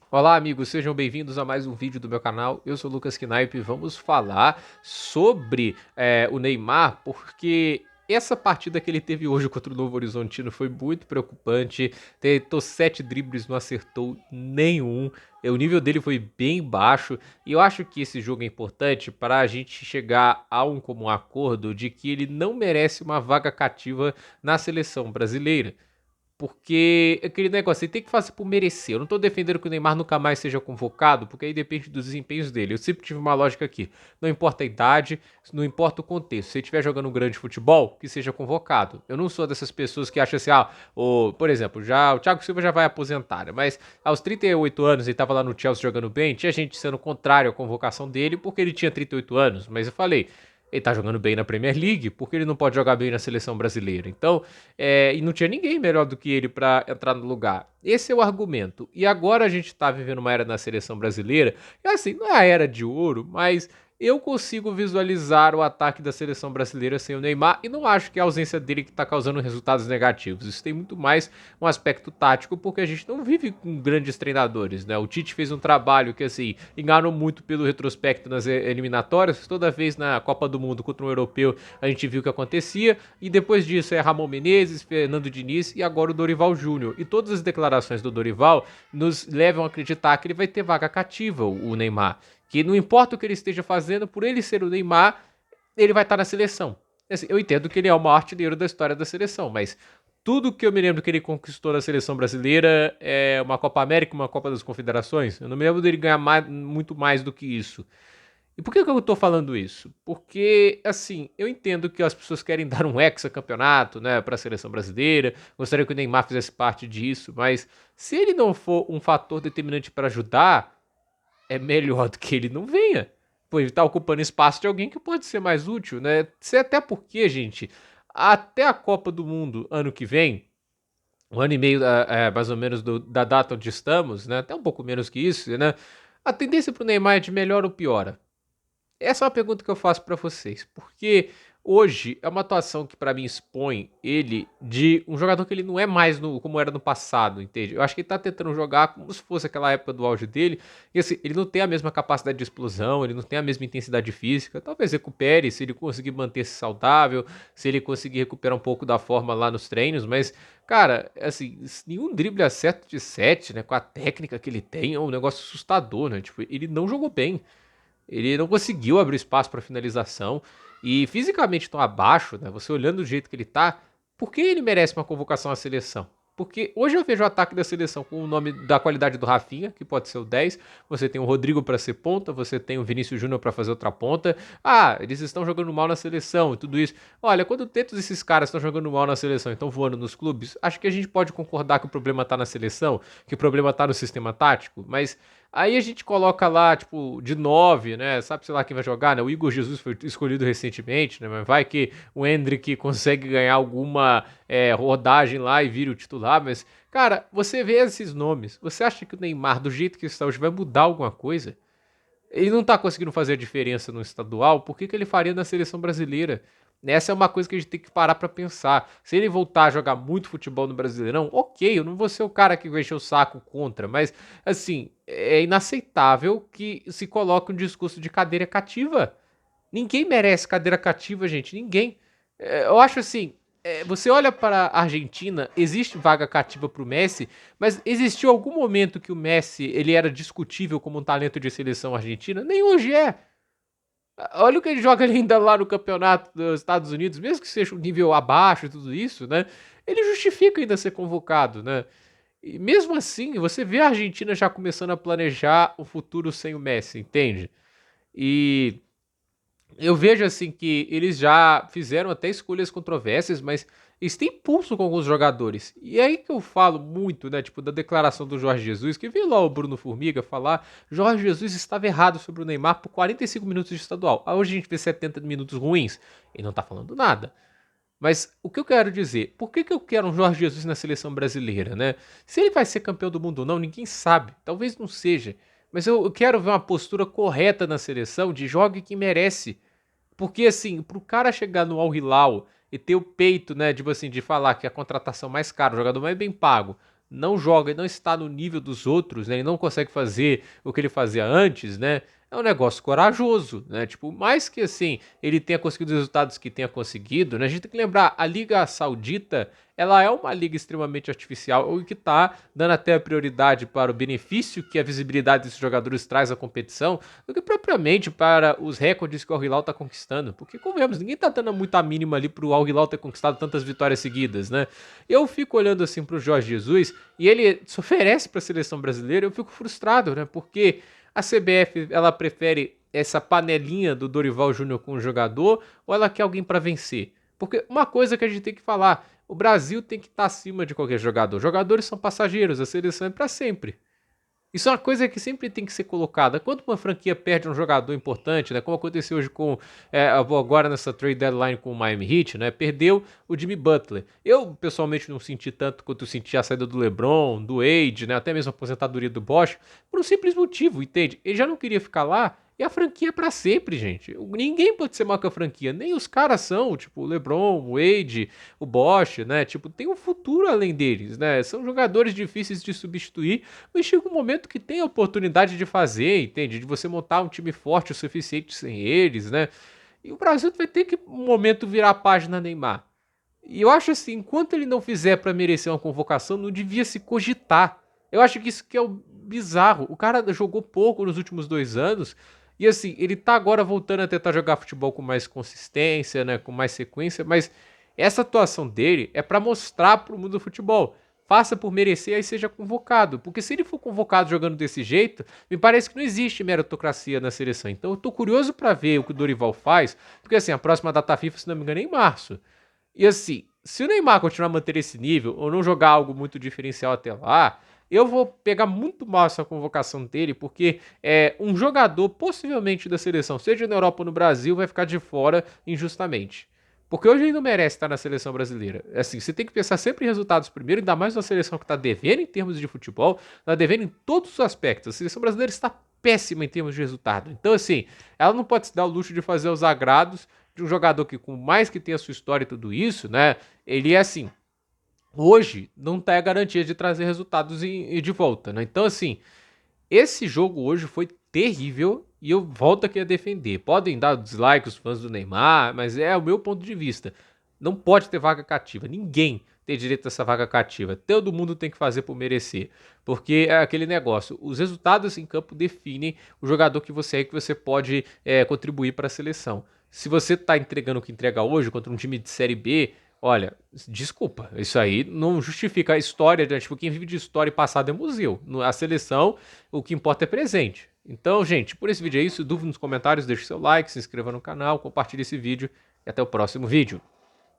Olá, amigos, sejam bem-vindos a mais um vídeo do meu canal. Eu sou o Lucas Knipe e vamos falar sobre o Neymar, porque essa partida que ele teve hoje contra o Novo Horizontino foi muito preocupante. Tentou 7 dribles, não acertou nenhum. O nível dele foi bem baixo e eu acho que esse jogo é importante para a gente chegar a um comum acordo de que ele não merece uma vaga cativa na seleção brasileira. Porque aquele negócio, ele tem que fazer por merecer. Eu não tô defendendo que o Neymar nunca mais seja convocado, porque aí depende dos desempenhos dele. Eu sempre tive uma lógica aqui. Não importa a idade, não importa o contexto. Se ele estiver jogando um grande futebol, que seja convocado. Eu não sou dessas pessoas que acham assim, por exemplo, já o Thiago Silva já vai aposentar, né? Mas aos 38 anos ele tava lá no Chelsea jogando bem, tinha gente sendo contrário à convocação dele porque ele tinha 38 anos. Mas eu falei, ele tá jogando bem na Premier League, porque ele não pode jogar bem na seleção brasileira. Então, e não tinha ninguém melhor do que ele para entrar no lugar. Esse é o argumento. E agora a gente tá vivendo uma era na seleção brasileira, e assim, não é a era de ouro, mas eu consigo visualizar o ataque da seleção brasileira sem o Neymar e não acho que é a ausência dele que está causando resultados negativos. Isso tem muito mais um aspecto tático, porque a gente não vive com grandes treinadores, né? O Tite fez um trabalho que, assim, enganou muito pelo retrospecto nas eliminatórias. Toda vez na Copa do Mundo contra um europeu a gente viu o que acontecia. E depois disso é Ramon Menezes, Fernando Diniz e agora o Dorival Júnior. E todas as declarações do Dorival nos levam a acreditar que ele vai ter vaga cativa, o Neymar. Que não importa o que ele esteja fazendo, por ele ser o Neymar, ele vai estar na seleção. Assim, eu entendo que ele é o maior artilheiro da história da seleção, mas tudo que eu me lembro que ele conquistou na seleção brasileira é uma Copa América, uma Copa das Confederações. Eu não me lembro dele ganhar muito mais do que isso. E por que eu tô falando isso? Porque, assim, eu entendo que as pessoas querem dar um hexacampeonato, né, para a seleção brasileira, gostaria que o Neymar fizesse parte disso, mas se ele não for um fator determinante para ajudar, é melhor do que ele não venha. Pô, ele tá ocupando espaço de alguém que pode ser mais útil, né? Até porque, gente, até a Copa do Mundo ano que vem, um ano e meio mais ou menos da data onde estamos, né? Até um pouco menos que isso, né? A tendência pro Neymar é de melhor ou piora? Essa é uma pergunta que eu faço pra vocês, porque hoje é uma atuação que pra mim expõe ele de um jogador que ele não é mais como era no passado, entende? Eu acho que ele tá tentando jogar como se fosse aquela época do auge dele, e assim, ele não tem a mesma capacidade de explosão, ele não tem a mesma intensidade física, talvez recupere se ele conseguir manter-se saudável, se ele conseguir recuperar um pouco da forma lá nos treinos, mas cara, assim, nenhum drible acerto de 7, né, com a técnica que ele tem, é um negócio assustador, né? Tipo, ele não jogou bem. Ele não conseguiu abrir espaço para finalização e fisicamente tão abaixo, né? Você olhando do jeito que ele tá, por que ele merece uma convocação à seleção? Porque hoje eu vejo o ataque da seleção com o nome da qualidade do Rafinha, que pode ser o 10. Você tem o Rodrigo para ser ponta, você tem o Vinícius Júnior para fazer outra ponta. Ah, eles estão jogando mal na seleção e tudo isso. Olha, quando todos esses caras estão jogando mal na seleção e estão voando nos clubes, acho que a gente pode concordar que o problema tá na seleção, que o problema tá no sistema tático, mas aí a gente coloca lá, tipo, de 9, né? Sabe, sei lá, quem vai jogar, né? O Igor Jesus foi escolhido recentemente, né? Mas vai que o Hendrick consegue ganhar alguma rodagem lá e vira o titular. Mas, cara, você vê esses nomes. Você acha que o Neymar, do jeito que está hoje, vai mudar alguma coisa? Ele não tá conseguindo fazer a diferença no estadual, por que ele faria na seleção brasileira? Essa é uma coisa que a gente tem que parar pra pensar. Se ele voltar a jogar muito futebol no Brasileirão, ok, eu não vou ser o cara que vai encher o saco contra, mas assim, é inaceitável que se coloque um discurso de cadeira cativa. Ninguém merece cadeira cativa, gente, ninguém. Eu acho assim, você olha para a Argentina, existe vaga cativa para o Messi, mas existiu algum momento que o Messi ele era discutível como um talento de seleção argentina? Nem hoje é. Olha o que ele joga ainda lá no campeonato dos Estados Unidos, mesmo que seja um nível abaixo e tudo isso, né? Ele justifica ainda ser convocado, né? E mesmo assim, você vê a Argentina já começando a planejar o futuro sem o Messi, entende? E eu vejo assim que eles já fizeram até escolhas controversas, mas eles têm pulso com alguns jogadores. E é aí que eu falo muito, né? Tipo, da declaração do Jorge Jesus, que veio lá o Bruno Formiga falar: Jorge Jesus estava errado sobre o Neymar por 45 minutos de estadual. Aí hoje a gente vê 70 minutos ruins. Ele não tá falando nada. Mas o que eu quero dizer? Por que eu quero um Jorge Jesus na seleção brasileira, né? Se ele vai ser campeão do mundo ou não, ninguém sabe. Talvez não seja. Mas eu quero ver uma postura correta na seleção de jogue quem merece. Porque, assim, pro cara chegar no Al Hilal e ter o peito, né, tipo assim, de falar que é a contratação mais cara, o jogador mais bem pago, não joga e não está no nível dos outros, né? Ele não consegue fazer o que ele fazia antes, né? É um negócio corajoso, né? Tipo, mais que assim, ele tenha conseguido os resultados que tenha conseguido, né? A gente tem que lembrar, a Liga Saudita, ela é uma liga extremamente artificial, o que tá dando até a prioridade para o benefício que a visibilidade desses jogadores traz à competição, do que propriamente para os recordes que o Al Hilal tá conquistando. Porque, convenhamos, ninguém tá dando muita mínima ali pro Al Hilal ter conquistado tantas vitórias seguidas, né? Eu fico olhando assim pro Jorge Jesus e ele se oferece para a seleção brasileira, eu fico frustrado, né? Porque a CBF, ela prefere essa panelinha do Dorival Júnior com o jogador ou ela quer alguém para vencer? Porque uma coisa que a gente tem que falar, o Brasil tem que estar acima de qualquer jogador. Jogadores são passageiros, a seleção é para sempre. Isso é uma coisa que sempre tem que ser colocada. Quando uma franquia perde um jogador importante, né, como aconteceu hoje com agora nessa trade deadline com o Miami Heat, né, perdeu o Jimmy Butler. Eu pessoalmente não senti tanto quanto eu senti a saída do LeBron, do Wade, né, até mesmo a aposentadoria do Bosh, por um simples motivo, entende? Ele já não queria ficar lá. E a franquia é pra sempre, gente. Ninguém pode ser maior que a franquia. Nem os caras são, tipo, o LeBron, o Wade, o Bosh, né? Tipo, tem um futuro além deles, né? São jogadores difíceis de substituir, mas chega um momento que tem a oportunidade de fazer, entende? De você montar um time forte o suficiente sem eles, né? E o Brasil vai ter que, um momento, virar a página Neymar. E eu acho assim, enquanto ele não fizer para merecer uma convocação, não devia se cogitar. Eu acho que isso que é o bizarro. O cara jogou pouco nos últimos 2 anos. E assim, ele tá agora voltando a tentar jogar futebol com mais consistência, né? Com mais sequência, mas essa atuação dele é para mostrar pro mundo do futebol. Faça por merecer, aí seja convocado. Porque se ele for convocado jogando desse jeito, me parece que não existe meritocracia na seleção. Então eu tô curioso para ver o que o Dorival faz, porque assim, a próxima data FIFA, se não me engano, é em março. E assim, se o Neymar continuar a manter esse nível, ou não jogar algo muito diferencial até lá, eu vou pegar muito mal essa convocação dele, porque um jogador, possivelmente da seleção, seja na Europa ou no Brasil, vai ficar de fora injustamente. Porque hoje ele não merece estar na seleção brasileira. Assim, você tem que pensar sempre em resultados primeiro, ainda mais uma seleção que está devendo em termos de futebol, está devendo em todos os aspectos. A seleção brasileira está péssima em termos de resultado. Então, assim, ela não pode se dar o luxo de fazer os agrados de um jogador que, com mais que tenha a sua história e tudo isso, né? Ele é assim, hoje não tem a garantia de trazer resultados e de volta, né? Então, assim, esse jogo hoje foi terrível e eu volto aqui a defender. Podem dar dislike os fãs do Neymar, mas é o meu ponto de vista. Não pode ter vaga cativa. Ninguém tem direito a essa vaga cativa. Todo mundo tem que fazer por merecer. Porque é aquele negócio. Os resultados em campo definem o jogador que você é e que você pode contribuir para a seleção. Se você está entregando o que entrega hoje contra um time de Série B, olha, desculpa, isso aí não justifica a história, né? Tipo, quem vive de história e passado é museu. A seleção, o que importa é presente. Então, gente, por esse vídeo é isso. Dúvida nos comentários, deixe seu like, se inscreva no canal, compartilhe esse vídeo e até o próximo vídeo.